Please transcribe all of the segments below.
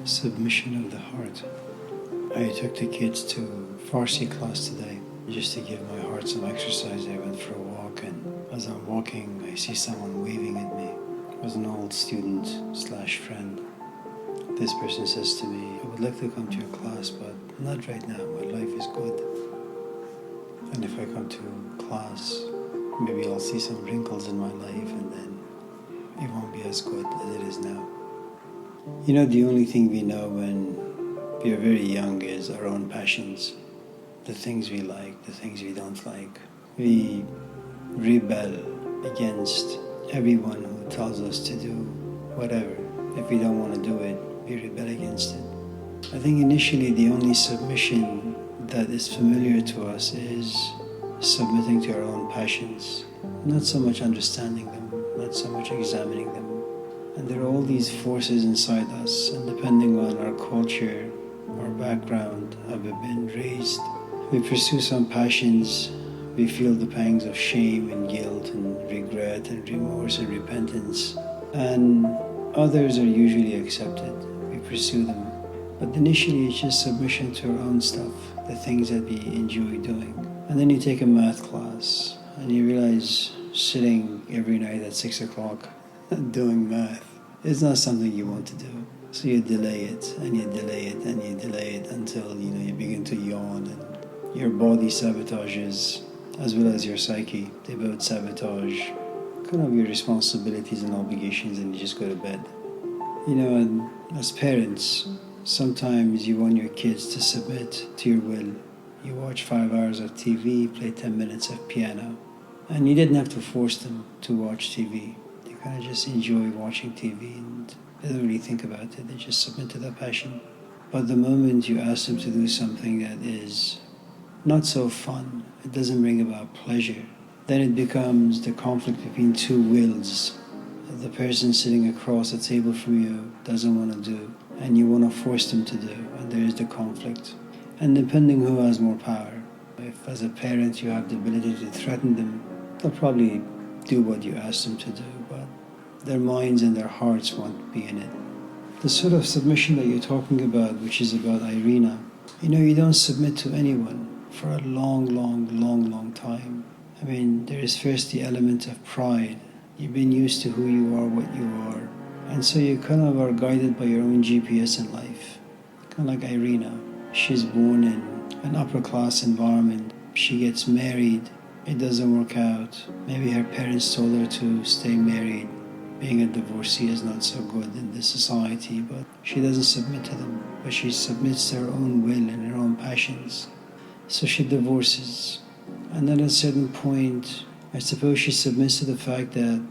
Submission of the heart. I took the kids to Farsi class today just to give my heart some exercise. I went for a walk, and as I'm walking, I see someone waving at me. It was an old student slash friend. This person says to me, "I would like to come to your class, but not right now. My life is good. And if I come to class, maybe I'll see some wrinkles in my life, and then it won't be as good as it is now." You know, the only thing we know when we are very young is our own passions, the things we like, the things we don't like. We rebel against everyone who tells us to do whatever. If we don't want to do it, we rebel against it. I think initially the only submission that is familiar to us is submitting to our own passions, not so much understanding them, not so much examining them. And there are all these forces inside us, and depending on our culture, our background, how we've been raised, we pursue some passions, we feel the pangs of shame and guilt and regret and remorse and repentance, and others are usually accepted. We pursue them. But initially it's just submission to our own stuff, the things that we enjoy doing. And then you take a math class and you realize sitting every night at 6 o'clock doing math is not something you want to do. So you delay it and you delay it and you delay it until you begin to yawn, and your body sabotages as well as your psyche. They both sabotage kind of your responsibilities and obligations, and you just go to bed. And as parents, sometimes you want your kids to submit to your will. You watch 5 hours of TV, play 10 minutes of piano, and you didn't have to force them to watch TV. They kind of just enjoy watching TV and they don't really think about it. They just submit to their passion. But the moment you ask them to do something that is not so fun, it doesn't bring about pleasure, then it becomes the conflict between two wills. The person sitting across the table from you doesn't want to do, and you want to force them to do, and there is the conflict. And depending who has more power, if as a parent you have the ability to threaten them, they'll probably do what you ask them to do, but their minds and their hearts won't be in it. The sort of submission that you're talking about, which is about Irina, you don't submit to anyone for a long time. I mean, there is first the element of pride. You've been used to who you are, what you are, and so you kind of are guided by your own GPS in life. Kind of like Irina. She's born in an upper class environment. She gets married. It doesn't work out. Maybe her parents told her to stay married. Being a divorcee is not so good in this society, but she doesn't submit to them. But she submits to her own will and her own passions. So she divorces. And then at a certain point, I suppose she submits to the fact that,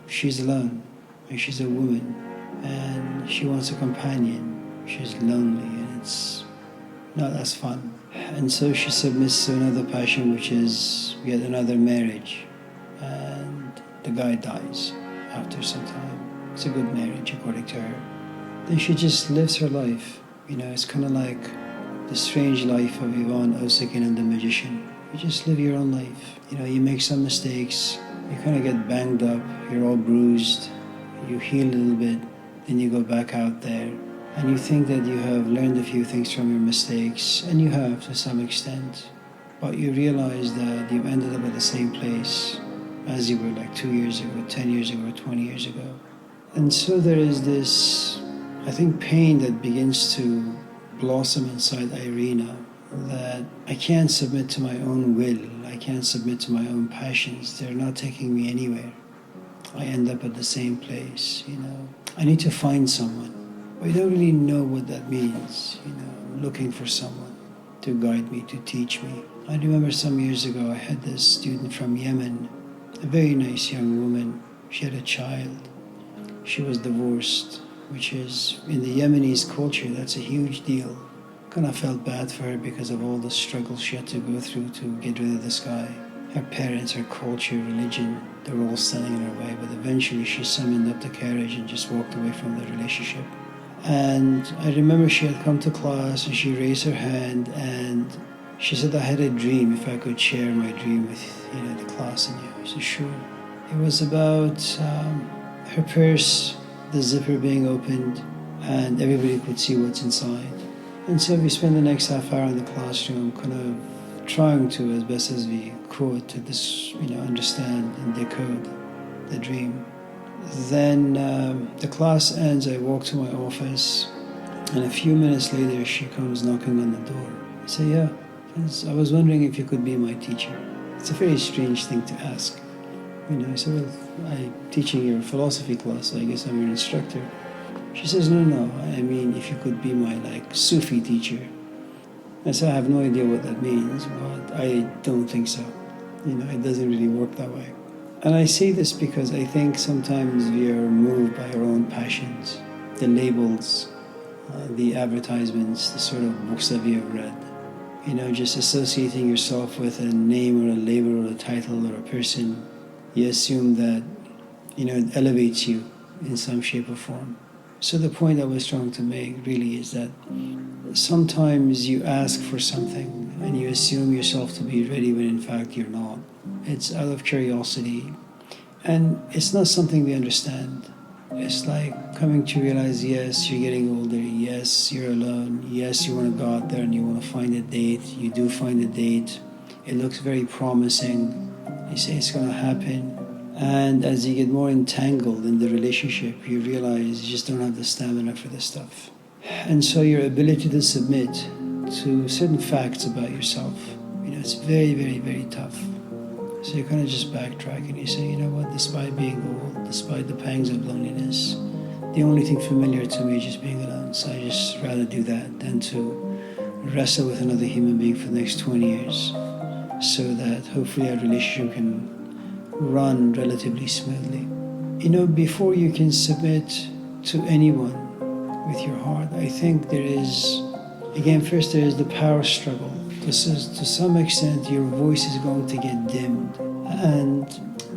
she's alone. And she's a woman. And she wants a companion. She's lonely and it's not as fun. And so she submits to another passion, which is yet another marriage. And the guy dies after some time. It's a good marriage, according to her. Then she just lives her life. It's kind of like the strange life of Ivan Osekin and the magician. You just live your own life. You make some mistakes. You kind of get banged up. You're all bruised. You heal a little bit. Then you go back out there. And you think that you have learned a few things from your mistakes, and you have to some extent, but you realize that you've ended up at the same place as you were like 2 years ago, 10 years ago, 20 years ago. And so there is this, I think, pain that begins to blossom inside Irina, that I can't submit to my own will, I can't submit to my own passions, they're not taking me anywhere. I end up at the same place, I need to find someone. I don't really know what that means, I'm looking for someone to guide me, to teach me. I remember some years ago I had this student from Yemen, a very nice young woman. She had a child. She was divorced, which is, in the Yemenis culture, that's a huge deal. Kind of felt bad for her because of all the struggles she had to go through to get rid of this guy. Her parents, her culture, religion, they were all standing in her way, but eventually she summoned up the courage and just walked away from the relationship. And I remember she had come to class and she raised her hand and she said, "I had a dream, if I could share my dream with the class." And I said, "Sure." It was about her purse, the zipper being opened, and everybody could see what's inside. And so we spent the next half hour in the classroom kind of trying to, as best as we could, to understand and decode the dream. Then the class ends, I walk to my office, and a few minutes later she comes knocking on the door. I say, yeah, I was wondering if you could be my teacher. It's a very strange thing to ask. I said, well, I'm teaching your philosophy class, so I guess I'm your instructor. She says, no, I mean if you could be my Sufi teacher. I said, I have no idea what that means, but I don't think so. It doesn't really work that way. And I say this because I think sometimes we are moved by our own passions, the labels, the advertisements, the sort of books that we have read. Just associating yourself with a name or a label or a title or a person, you assume that, it elevates you in some shape or form. So the point I was trying to make really is that sometimes you ask for something and you assume yourself to be ready when in fact you're not. It's out of curiosity, and it's not something we understand. It's like coming to realize, yes, you're getting older, yes, you're alone, yes, you want to go out there and you want to find a date. You do find a date. It looks very promising. You say it's going to happen. And as you get more entangled in the relationship, you realize you just don't have the stamina for this stuff. And so your ability to submit to certain facts about yourself, it's very, very, very tough. So you kind of just backtrack and you say, you know what, despite being old, despite the pangs of loneliness, the only thing familiar to me is just being alone. So I just rather do that than to wrestle with another human being for the next 20 years so that hopefully our relationship can run relatively smoothly. Before you can submit to anyone with your heart, I think there is the power struggle. To some extent, your voice is going to get dimmed. And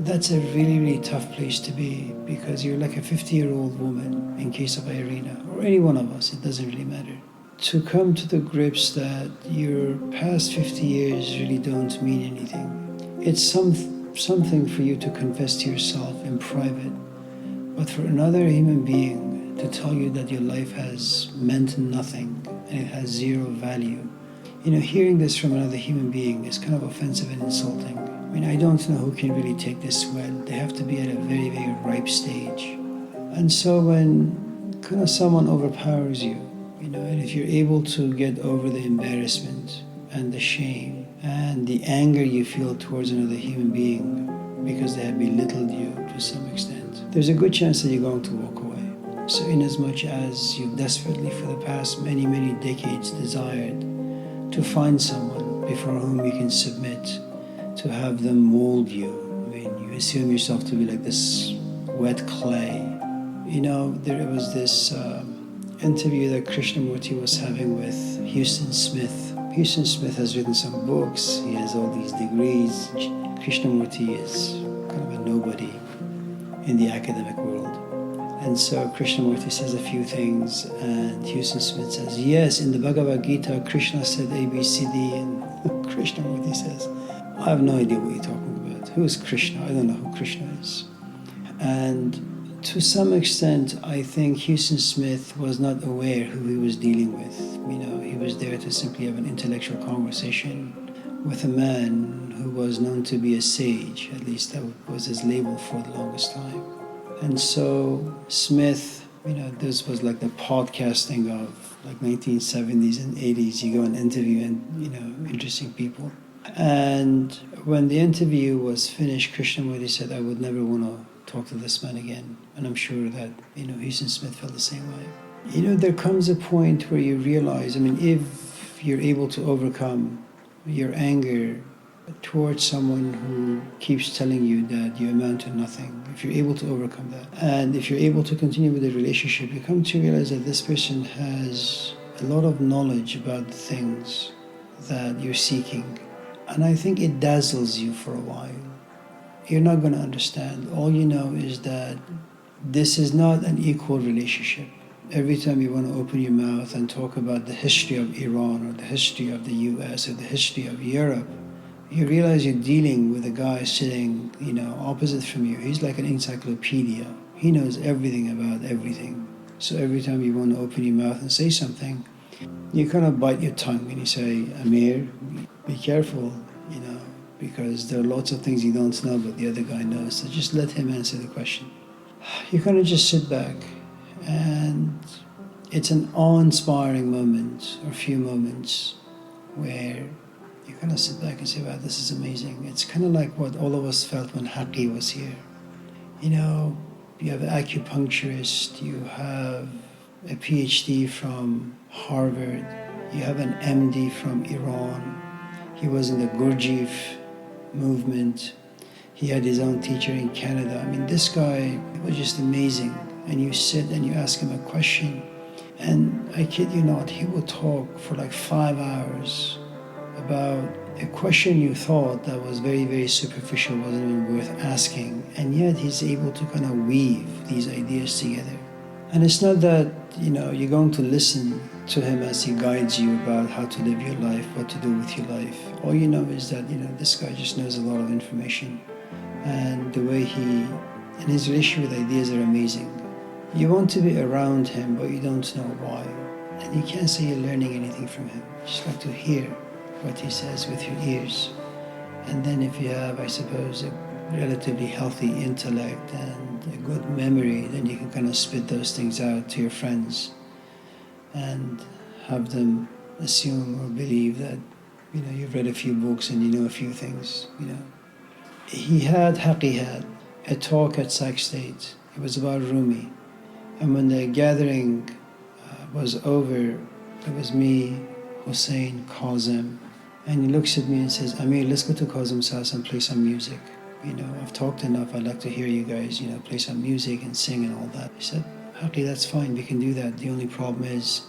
that's a really, really tough place to be, because you're like a 50-year-old woman, in case of Irina, or any one of us, it doesn't really matter. To come to the grips that your past 50 years really don't mean anything. It's something for you to confess to yourself in private, but for another human being to tell you that your life has meant nothing and it has zero value, hearing this from another human being is kind of offensive and insulting. I don't know who can really take this well. They have to be at a very, very ripe stage. And so when kind of someone overpowers you, and if you're able to get over the embarrassment and the shame and the anger you feel towards another human being because they have belittled you to some extent, there's a good chance that you're going to walk away. So inasmuch as you've desperately for the past many, many decades desired to find someone before whom you can submit, to have them mold you, you assume yourself to be like this wet clay. There was this interview that Krishnamurti was having with Houston Smith. Houston Smith has written some books, he has all these degrees. Krishnamurti is kind of a nobody in the academic world. And so Krishnamurti says a few things, and Houston Smith says, yes, in the Bhagavad Gita, Krishna said A, B, C, D, and Krishnamurti says, I have no idea what you're talking about. Who is Krishna? I don't know who Krishna is. And to some extent, I think Houston Smith was not aware who he was dealing with. He was there to simply have an intellectual conversation with a man who was known to be a sage. At least that was his label for the longest time. And so Smith, this was like the podcasting of like 1970s and 80s. You go and interview interesting people. And when the interview was finished, Krishnamurti said, I would never want to talk to this man again. And I'm sure that, Houston Smith felt the same way. There comes a point where you realize, if you're able to overcome your anger towards someone who keeps telling you that you amount to nothing, if you're able to overcome that, and if you're able to continue with the relationship, you come to realize that this person has a lot of knowledge about the things that you're seeking. And I think it dazzles you for a while. You're not going to understand. All you know is that this is not an equal relationship. Every time you want to open your mouth and talk about the history of Iran or the history of the US or the history of Europe, you realize you're dealing with a guy sitting, opposite from you. He's like an encyclopedia. He knows everything about everything. So every time you want to open your mouth and say something, you kind of bite your tongue and you say, Amir, be careful, because there are lots of things you don't know but the other guy knows. So just let him answer the question. You kind of just sit back, and it's an awe-inspiring moment, or a few moments, where you kind of sit back and say, wow, this is amazing. It's kind of like what all of us felt when Haqi was here. You have an acupuncturist, you have a PhD from Harvard, you have an MD from Iran. He was in the Gurdjieff movement. He had his own teacher in Canada. I mean, this guy was just amazing. And you sit and you ask him a question, and I kid you not, he will talk for like 5 hours about a question you thought that was very, very superficial, wasn't even worth asking, and yet he's able to kind of weave these ideas together. And it's not that, you're going to listen to him as he guides you about how to live your life, what to do with your life. All you know is that, this guy just knows a lot of information, and the way and his relationship with ideas are amazing. You want to be around him, but you don't know why. And you can't say you're learning anything from him. You just like to hear what he says with your ears. And then if you have, I suppose, a relatively healthy intellect and a good memory, then you can kind of spit those things out to your friends and have them assume or believe that, you've read a few books and you know a few things, Haqi had a talk at Sac State. It was about Rumi. And when the gathering was over, it was me, Hussein, Kazim, and he looks at me and says, Amir, let's go to Kazim's house and play some music. I've talked enough, I'd like to hear you guys, play some music and sing and all that. He said, Haqi, that's fine, we can do that. The only problem is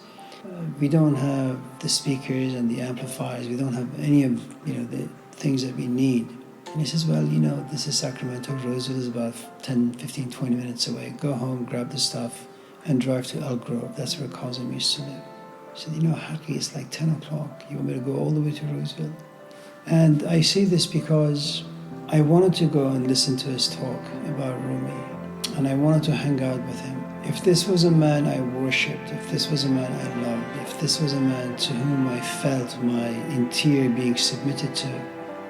we don't have the speakers and the amplifiers, we don't have any of, the things that we need. And he says, well, this is Sacramento, Roseville is about 10, 15, 20 minutes away. Go home, grab the stuff, and drive to Elk Grove. That's where Kazim used to live. He said, Haqi, it's like 10 o'clock. You want me to go all the way to Roseville? And I say this because I wanted to go and listen to his talk about Rumi, and I wanted to hang out with him. If this was a man I worshipped, if this was a man I loved, if this was a man to whom I felt my interior being submitted to,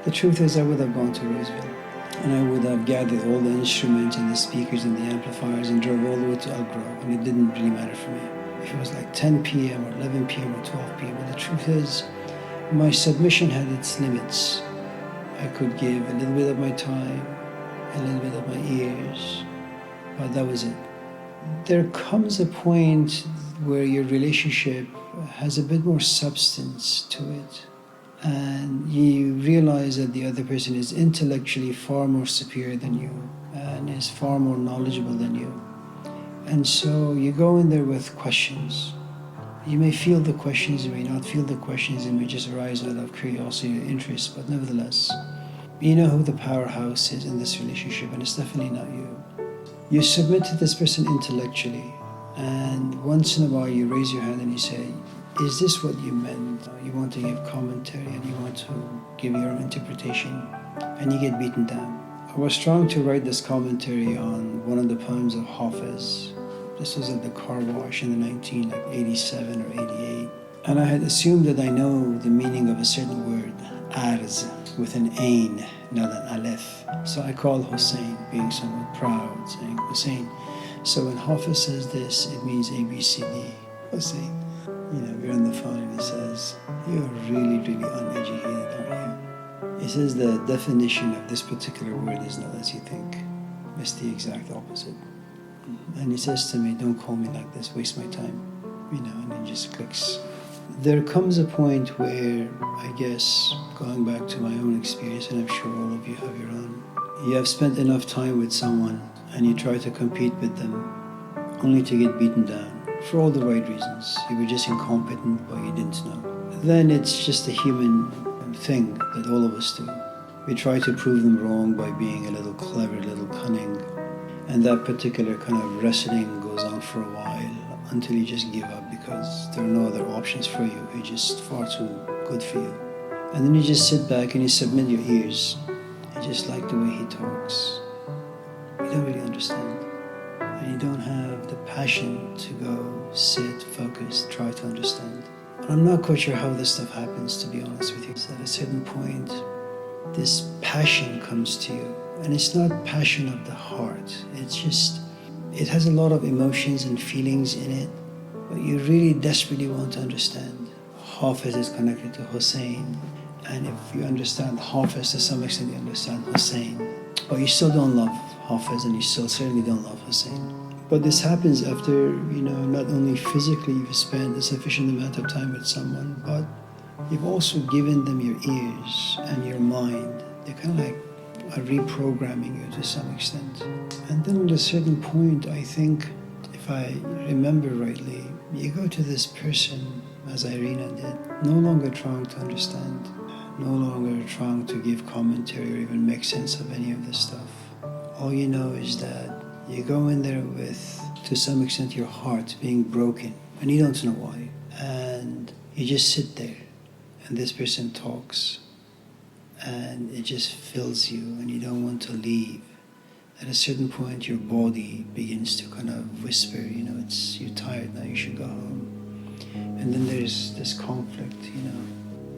the truth is I would have gone to Roseville, and I would have gathered all the instruments and the speakers and the amplifiers and drove all the way to Elk Grove, and it didn't really matter for me. If it was like 10 p.m. or 11 p.m. or 12 p.m. But the truth is, my submission had its limits. I could give a little bit of my time, a little bit of my ears, but that was it. There comes a point where your relationship has a bit more substance to it, and you realize that the other person is intellectually far more superior than you and is far more knowledgeable than you. And so you go in there with questions. You may feel the questions, you may not feel the questions, it may just arise out of curiosity or interest, but nevertheless, you know who the powerhouse is in this relationship, and it's definitely not you. You submit to this person intellectually, and once in a while you raise your hand and you say, is this what you meant? You want to give commentary and you want to give your own interpretation, and you get beaten down. I was trying to write this commentary on one of the poems of Hafiz. This was at the car wash in the 1987 or 88. And I had assumed that I know the meaning of a certain word, arz, with an ain, not an aleph. So I called Hussein, being somewhat proud, saying, Hussein. So when Hafiz says this, it means A, B, C, D. Hussein, we're on the phone and he says, you're really, really uneducated, aren't you? He says the definition of this particular word is not as you think. It's the exact opposite. And he says to me, don't call me like this, waste my time. And it just clicks. There comes a point where, I guess, going back to my own experience, and I'm sure all of you have your own, you have spent enough time with someone and you try to compete with them only to get beaten down for all the right reasons. You were just incompetent, but you didn't know. Then it's just a human thing that all of us do. We try to prove them wrong by being a little clever, a little cunning, and that particular kind of wrestling goes on for a while until you just give up because there are no other options for you. You're just far too good for you. And then you just sit back and you submit your ears. You just like the way he talks. You don't really understand. and you don't have the passion to go sit, focus, try to understand. And I'm not quite sure how this stuff happens, to be honest with you. At a certain point, this passion comes to you, and it's not passion of the heart. It's just, it has a lot of emotions and feelings in it, but you really desperately want to understand. Hafiz is connected to Hussein, and if you understand Hafiz, to some extent you understand Hussein, but you still don't love Hafiz, and you still certainly don't love Hussein. But this happens after, not only physically you've spent a sufficient amount of time with someone, but you've also given them your ears and your mind. They're kind of like are reprogramming you to some extent. And then at a certain point, I think, if I remember rightly, you go to this person, as Irina did, no longer trying to understand, no longer trying to give commentary or even make sense of any of this stuff. All you know is that you go in there with, to some extent, your heart being broken, and you don't know why. And you just sit there, and this person talks, and it just fills you, and you don't want to leave. At a certain point, your body begins to kind of whisper, you're tired now, you should go home. And then there's this conflict,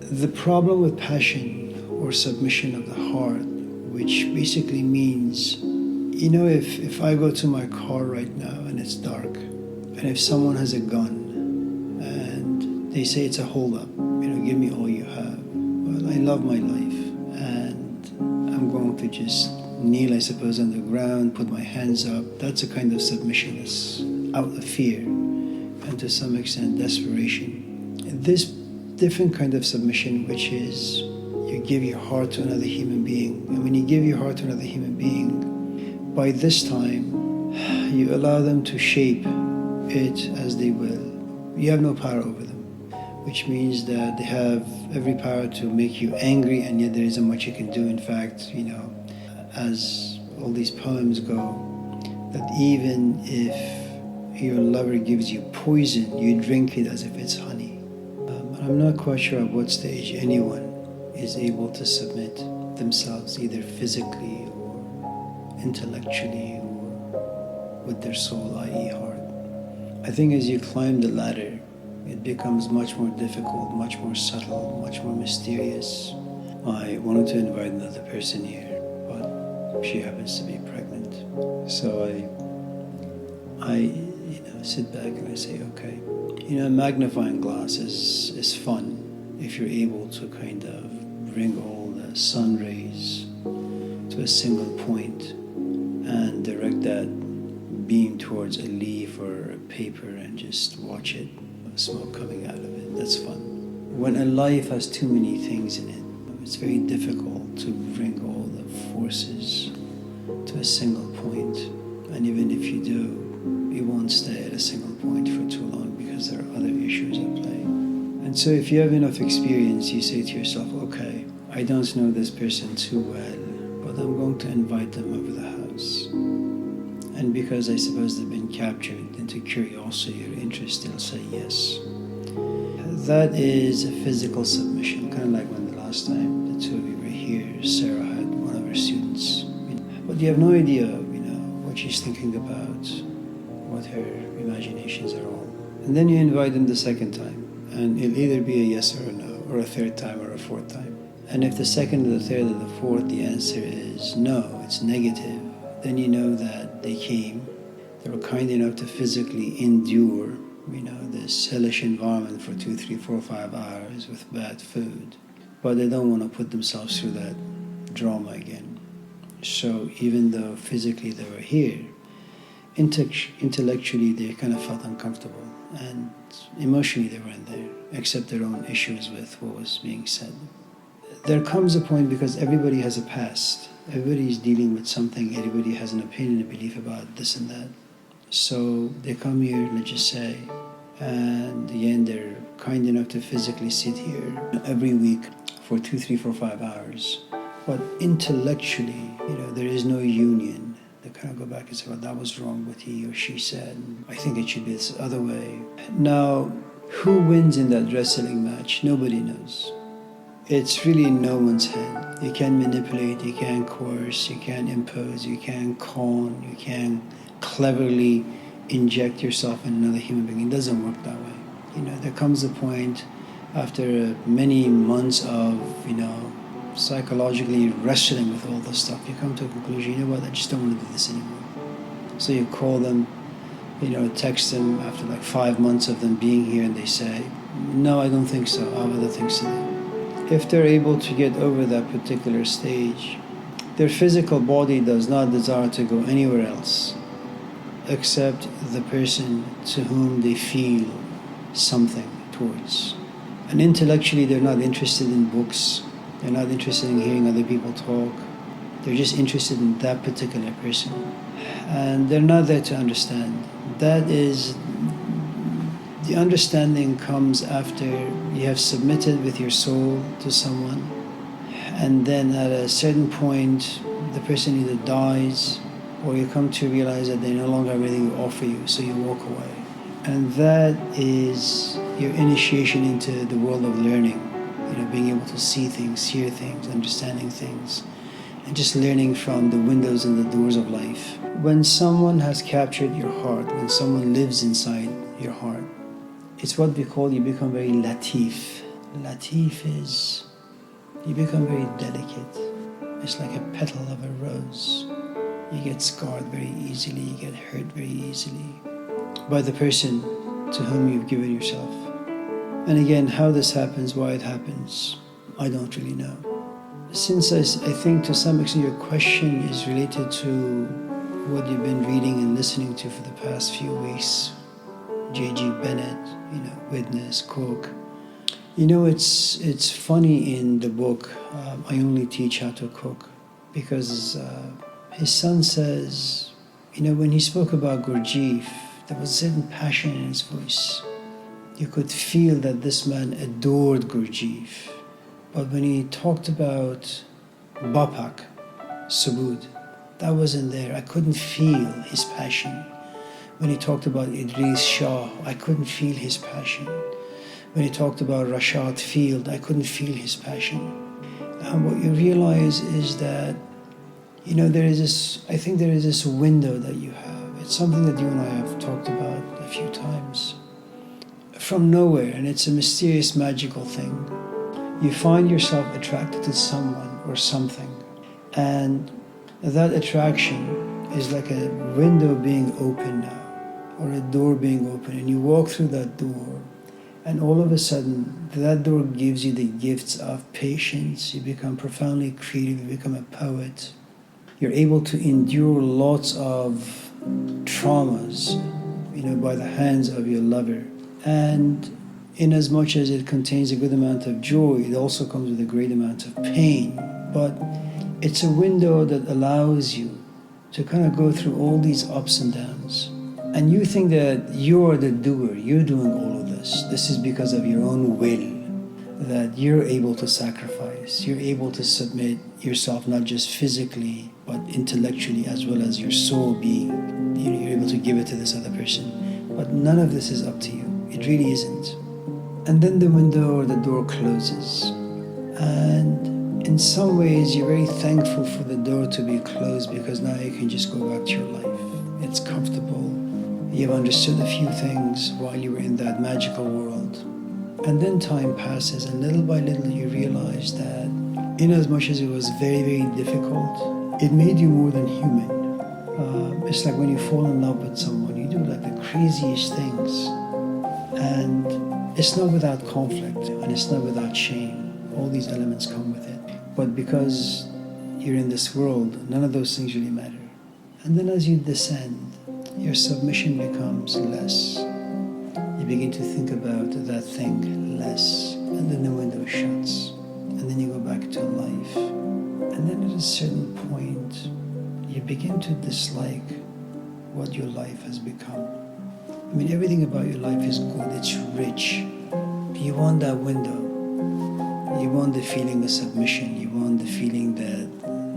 The problem with passion or submission of the heart, which basically means, if I go to my car right now and it's dark, and if someone has a gun and they say it's a holdup, give me all you have. Well, I love my life, and I'm going to just kneel, I suppose, on the ground, put my hands up. That's a kind of submission. It's out of fear and to some extent desperation. This different kind of submission, which is you give your heart to another human being. And when you give your heart to another human being, by this time, you allow them to shape it as they will. You have no power over them, which means that they have every power to make you angry, and yet there isn't much you can do. In fact, as all these poems go, that even if your lover gives you poison, you drink it as if it's honey. I'm not quite sure at what stage anyone is able to submit themselves, either physically or intellectually or with their soul, i.e. heart. I think as you climb the ladder, it becomes much more difficult, much more subtle, much more mysterious. I wanted to invite another person here, but she happens to be pregnant. So I sit back and I say, okay. A magnifying glass is fun if you're able to kind of bring all the sun rays to a single point and direct that beam towards a leaf or a paper and just watch it, smoke coming out of it. That's fun. When a life has too many things in it, it's very difficult to bring all the forces to a single point. And even if you do, you won't stay at a single point for too long because there are other issues at play. And so if you have enough experience, you say to yourself, okay, I don't know this person too well, but I'm going to invite them over the house. And because I suppose they've been captured into curiosity or interest, they'll say yes. That is a physical submission, kind of like when the last time the two of you were here, Sarah had one of her students. But you have no idea, what she's thinking about, what her imaginations are all. And then you invite them the second time, and it'll either be a yes or a no, or a third time or a fourth time. And if the second or the third or the fourth, the answer is no, it's negative, then you know that they came, they were kind enough to physically endure, this hellish environment for 2, 3, 4, 5 hours with bad food. But they don't want to put themselves through that drama again. So even though physically they were here, intellectually they kind of felt uncomfortable, and emotionally they weren't there, except their own issues with what was being said. There comes a point, because everybody has a past, everybody's dealing with something, everybody has an opinion, a belief about this and that. So they come here, let's just say, and again they're kind enough to physically sit here every week for 2, 3, 4, 5 hours. But intellectually, there is no union. They kind of go back and say, well, that was wrong what he or she said. I think it should be this other way. Now, who wins in that wrestling match? Nobody knows. It's really in no one's hand. You can't manipulate, you can't coerce, you can't impose, you can't con, you can't cleverly inject yourself in another human being. It doesn't work that way. There comes a point after many months of, psychologically wrestling with all this stuff, you come to a conclusion, you know what, I just don't want to do this anymore. So you call them, text them after like 5 months of them being here, and they say, no, I don't think so, I have other things to do. If they're able to get over that particular stage, their physical body does not desire to go anywhere else except the person to whom they feel something towards. And intellectually, they're not interested in books, they're not interested in hearing other people talk, they're just interested in that particular person. And they're not there to understand. That is, the understanding comes after you have submitted with your soul to someone, and then at a certain point, the person either dies or you come to realize that they no longer have anything to offer you, so you walk away. And that is your initiation into the world of learning, being able to see things, hear things, understanding things, and just learning from the windows and the doors of life. When someone has captured your heart, when someone lives inside your heart, it's what we call, you become very latif. Latif is, you become very delicate. It's like a petal of a rose. You get scarred very easily, you get hurt very easily by the person to whom you've given yourself. And again, how this happens, why it happens, I don't really know. Since I think to some extent your question is related to what you've been reading and listening to for the past few weeks, J.G. Bennett, Witness, Cook. It's funny in the book, I Only Teach How to Cook, because his son says, when he spoke about Gurdjieff, there was a certain passion in his voice. You could feel that this man adored Gurdjieff. But when he talked about Bapak, Subud, that wasn't there. I couldn't feel his passion. When he talked about Idris Shah, I couldn't feel his passion. When he talked about Rashad Field, I couldn't feel his passion. And what you realize is that, there is this window that you have. It's something that you and I have talked about a few times. From nowhere, and it's a mysterious, magical thing. You find yourself attracted to someone or something, and that attraction is like a window being open now, or a door being open, and you walk through that door, and all of a sudden, that door gives you the gifts of patience. You become profoundly creative, you become a poet. You're able to endure lots of traumas, by the hands of your lover. And in as much as it contains a good amount of joy, it also comes with a great amount of pain. But it's a window that allows you to kind of go through all these ups and downs. And you think that you're the doer, you're doing all of this. This is because of your own will, that you're able to sacrifice, you're able to submit yourself, not just physically, but intellectually, as well as your soul being. You're able to give it to this other person. But none of this is up to you. It really isn't. And then the window or the door closes. And in some ways, you're very thankful for the door to be closed, because now you can just go back to your life. It's comfortable. You've understood a few things while you were in that magical world. And then time passes, and little by little you realize that in as much as it was very, very difficult, it made you more than human. It's like when you fall in love with someone, you do like the craziest things. And it's not without conflict, and it's not without shame. All these elements come with it. But because you're in this world, none of those things really matter. And then as you descend, your submission becomes less. You begin to think about that thing less, and then the window shuts, and then you go back to life. And then at a certain point, you begin to dislike what your life has become. Everything about your life is good, it's rich. You want that window. You want the feeling of submission. You want the feeling that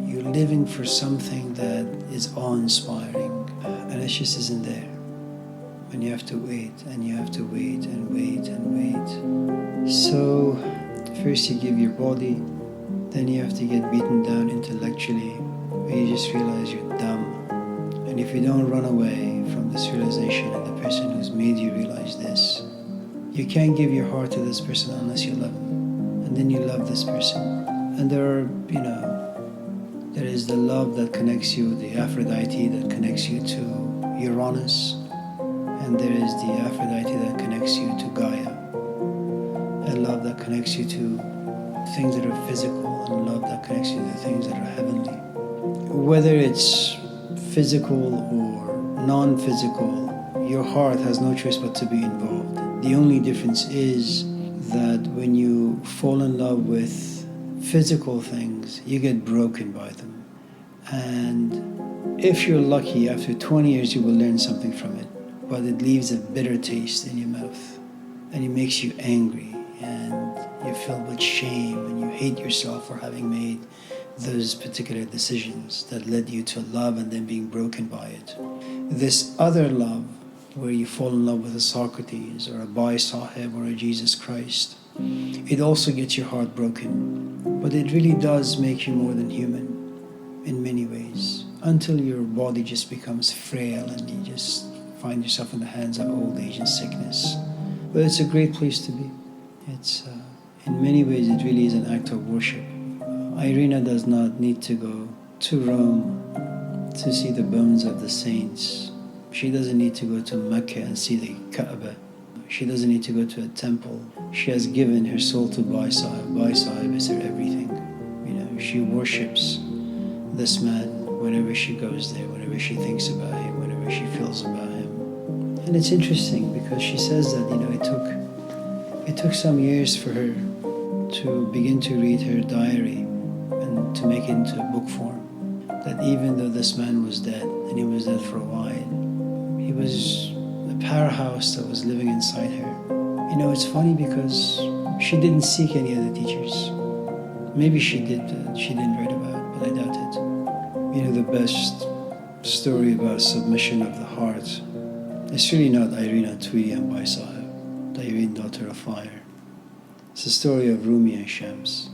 you're living for something that is awe-inspiring. And it just isn't there. And you have to wait, and you have to wait, and wait, and wait. So, first you give your body, then you have to get beaten down intellectually, where you just realize you're dumb, And if you don't run away from this realization and the person who's made you realize this, you can't give your heart to this person unless you love him. And then you love this person. And there are, there is the love that connects you, the Aphrodite that connects you to Uranus. And there is the Aphrodite that connects you to Gaia. And love that connects you to things that are physical, and love that connects you to things that are heavenly. Whether it's physical or non-physical, your heart has no choice but to be involved. The only difference is that when you fall in love with physical things, you get broken by them. And if you're lucky, after 20 years you will learn something from it, but it leaves a bitter taste in your mouth, and it makes you angry, and you feel with shame, and you hate yourself for having made those particular decisions that led you to love and then being broken by it. This other love, where you fall in love with a Socrates or a Bai Sahib or a Jesus Christ, it also gets your heart broken. But it really does make you more than human in many ways, until your body just becomes frail and you just find yourself in the hands of old age and sickness. But it's a great place to be. It's in many ways it really is an act of worship. Irina does not need to go to Rome to see the bones of the saints. She doesn't need to go to Mecca and see the Kaaba. She doesn't need to go to a temple. She has given her soul to Bai Sahib. Bai Sahib is her everything. She worships this man whenever she goes there, whenever she thinks about him, whenever she feels about him. And it's interesting because she says that it took some years for her to begin to read her diary and to make it into a book form. That even though this man was dead, and he was dead for a while, he was a powerhouse that was living inside her. It's funny because she didn't seek any other teachers. Maybe she did, she didn't write about it, but I doubt it. The best story about submission of the heart, it's really not Irina Tweedy and Bai Sahib, the Irene daughter of fire. It's the story of Rumi and Shams.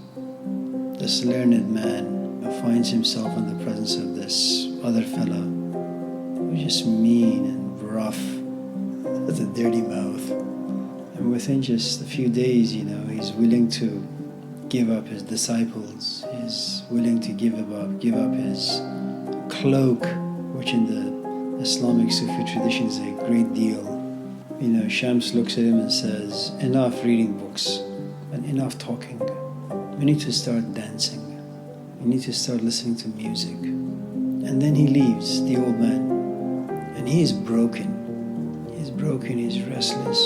This learned man who finds himself in the presence of this other fellow who's just mean and rough with a dirty mouth. And within just a few days, he's willing to give up his disciples. He's willing to give up his cloak, which in the Islamic Sufi tradition is a great deal. Shams looks at him and says, enough reading books and enough talking. We need to start dancing. We need to start listening to music. And then he leaves, the old man, and he is broken. He's broken, he's restless.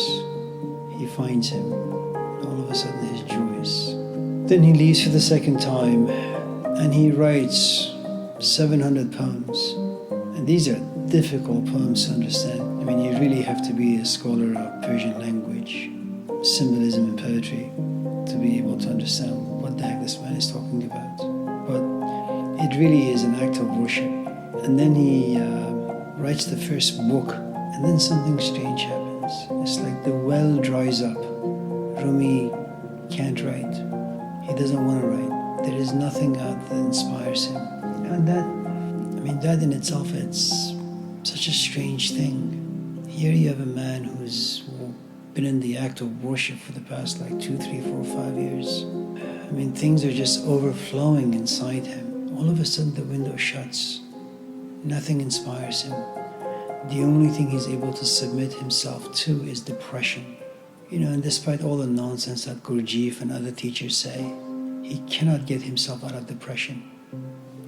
He finds him, and all of a sudden he's joyous. Then he leaves for the second time, and he writes 700 poems. And these are difficult poems to understand. You really have to be a scholar of Persian language, symbolism and poetry, to be able to understand what the heck this man is talking about. But it really is an act of worship. And then he writes the first book, and then something strange happens. It's like the well dries up. Rumi can't write. He doesn't want to write. There is nothing out that inspires him. And that in itself, it's such a strange thing. Here you have a man who's been in the act of worship for the past 2, 3, 4, 5 years. Things are just overflowing inside him. All of a sudden the window shuts. Nothing inspires him. The only thing he's able to submit himself to is depression. And despite all the nonsense that Gurdjieff and other teachers say, he cannot get himself out of depression.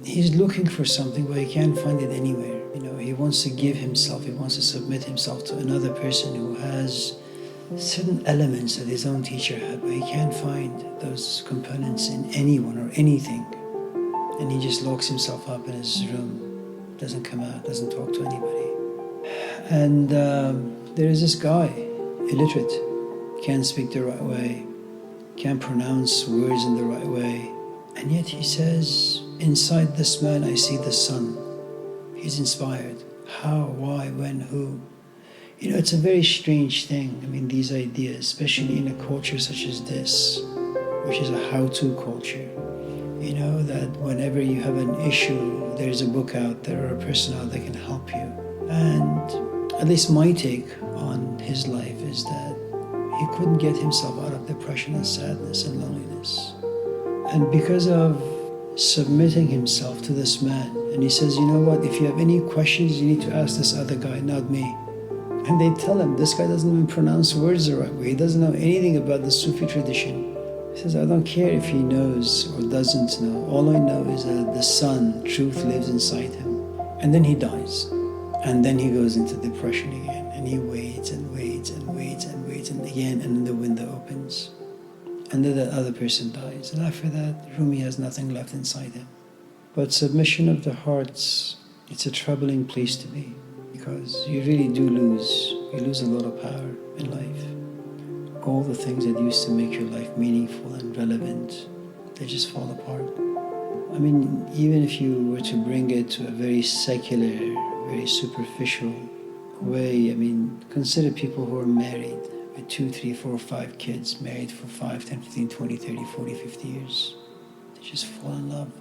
He's looking for something, but he can't find it anywhere. He wants to give himself, he wants to submit himself to another person who has certain elements that his own teacher had, but he can't find those components in anyone or anything. And he just locks himself up in his room, doesn't come out, doesn't talk to anybody. And there is this guy, illiterate, can't speak the right way, can't pronounce words in the right way, and yet he says, inside this man I see the sun. He's inspired. How, why, when, who? It's a very strange thing. These ideas, especially in a culture such as this, which is a how-to culture, You know, that whenever you have an issue, there's a book out there or a person out that can help you. And at least my take on his life is that he couldn't get himself out of depression and sadness and loneliness. And because of submitting himself to this man, and he says, you know what, if you have any questions, you need to ask this other guy, not me. And they tell him, this guy doesn't even pronounce words the right way. He doesn't know anything about the Sufi tradition. He says, I don't care if he knows or doesn't know. All I know is that the sun, truth, lives inside him. And then he dies. And then he goes into depression again. And he waits and waits and waits and waits and again, and then the window opens. And then that other person dies. And after that, Rumi has nothing left inside him. But submission of the hearts, it's a troubling place to be. Because you really do lose. You lose a lot of power in life. All the things that used to make your life meaningful and relevant, they just fall apart. I mean, even if you were to bring it to a very secular, very superficial way, I mean, consider people who are married with 2, 3, 4, 5 kids, married for 5, 10, 15, 20, 30, 40, 50 years. They just fall in love.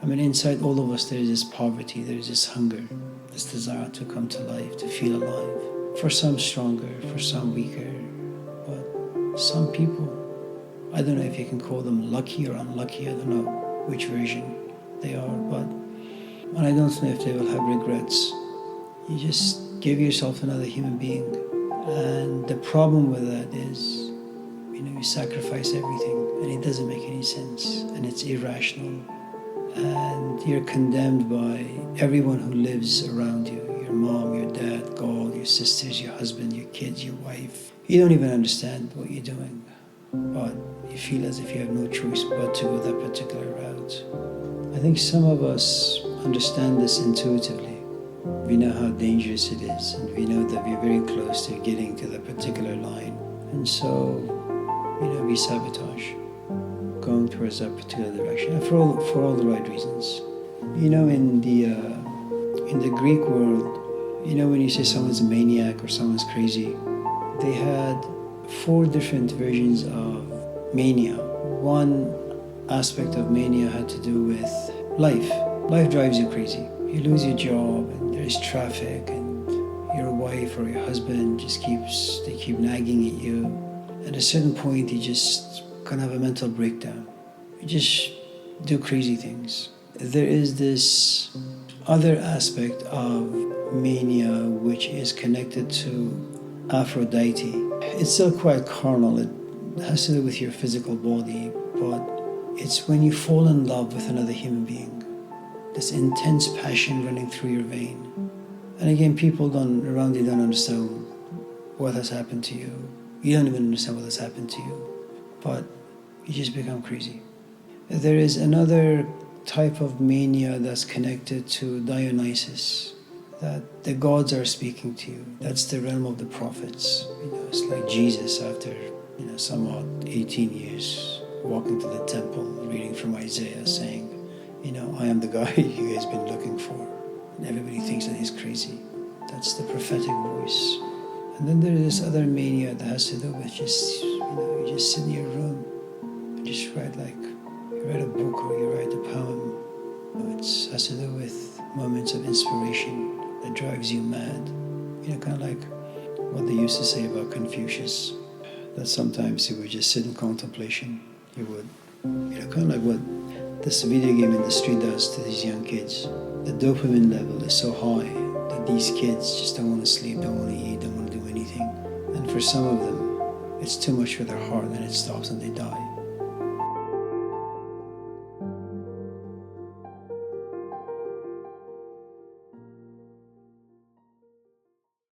I mean, inside all of us, there is this poverty, there is this hunger, this desire to come to life, to feel alive. For some stronger, for some weaker. But some people, I don't know if you can call them lucky or unlucky, I don't know which version they are, but and I don't know if they will have regrets. You just give yourself another human being. And the problem with that is, you know, you sacrifice everything and it doesn't make any sense and it's irrational. And you're condemned by everyone who lives around you, your mom, your dad, God, your sisters, your husband, your kids, your wife. You don't even understand what you're doing, but you feel as if you have no choice but to go that particular route. I think some of us understand this intuitively. We know how dangerous it is, and we know that we're very close to getting to that particular line. And so, you know, we sabotage going towards that particular direction, and for all the right reasons. You know, in the Greek world, you know, when you say someone's a maniac or someone's crazy, they had 4 different versions of mania. One aspect of mania had to do with life. Life drives you crazy. You lose your job and there's traffic and your wife or your husband they keep nagging at you. At a certain point, you just kind of have a mental breakdown. You just do crazy things. There is this other aspect of mania which is connected to Aphrodite. It's still quite carnal. It has to do with your physical body, but it's when you fall in love with another human being. This intense passion running through your vein. And again, people around you don't understand what has happened to you. You don't even understand what has happened to you. But you just become crazy. There is another type of mania that's connected to Dionysus, that the gods are speaking to you. That's the realm of the prophets. You know, it's like Jesus after, you know, some odd 18 years walking to the temple, reading from Isaiah, saying, you know, I am the guy you guys been looking for. And everybody thinks that he's crazy. That's the prophetic voice. And then there is this other mania that has to do with just, you know, you just sit in your room and just write, like, you write a book or you write a poem. You know, it has to do with moments of inspiration that drives you mad. You know, kind of like what they used to say about Confucius, that sometimes he would just sit in contemplation. He would, you know, kind of like what this video game industry does to these young kids. The dopamine level is so high that these kids just don't want to sleep, don't want to eat, don't want to do anything. And for some of them, it's too much for their heart and it stops and they die.